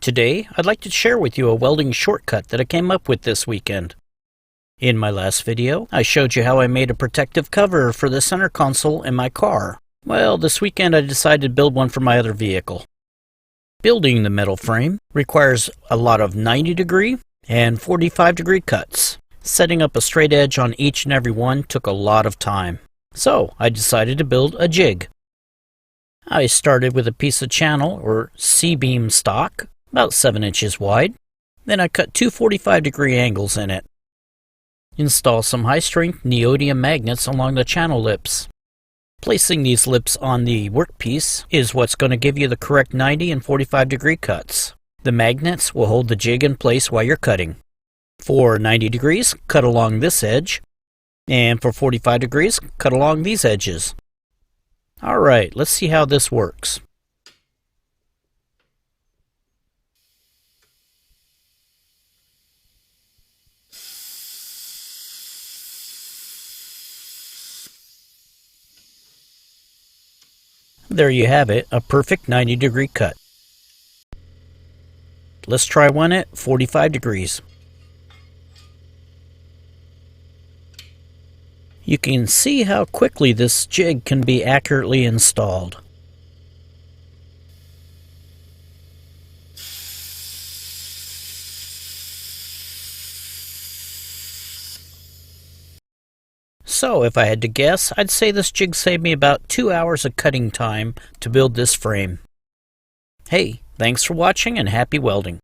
Today, I'd like to share with you a welding shortcut that I came up with this weekend. In my last video, I showed you how I made a protective cover for the center console in my car. Well, this weekend I decided to build one for my other vehicle. Building the metal frame requires a lot of 90-degree and 45-degree cuts. Setting up a straight edge on each and every one took a lot of time. So, I decided to build a jig. I started with a piece of channel or C-beam stock, about 7 inches wide. Then I cut two 45-degree angles in it. Install some high-strength neodymium magnets along the channel lips. Placing these lips on the workpiece is what's going to give you the correct 90 and 45-degree cuts. The magnets will hold the jig in place while you're cutting. For 90 degrees, cut along this edge, and for 45 degrees, cut along these edges. Alright, let's see how this works. There you have it, a perfect 90-degree cut. Let's try one at 45 degrees. You can see how quickly this jig can be accurately installed. So, if I had to guess, I'd say this jig saved me about 2 hours of cutting time to build this frame. Hey, thanks for watching and happy welding.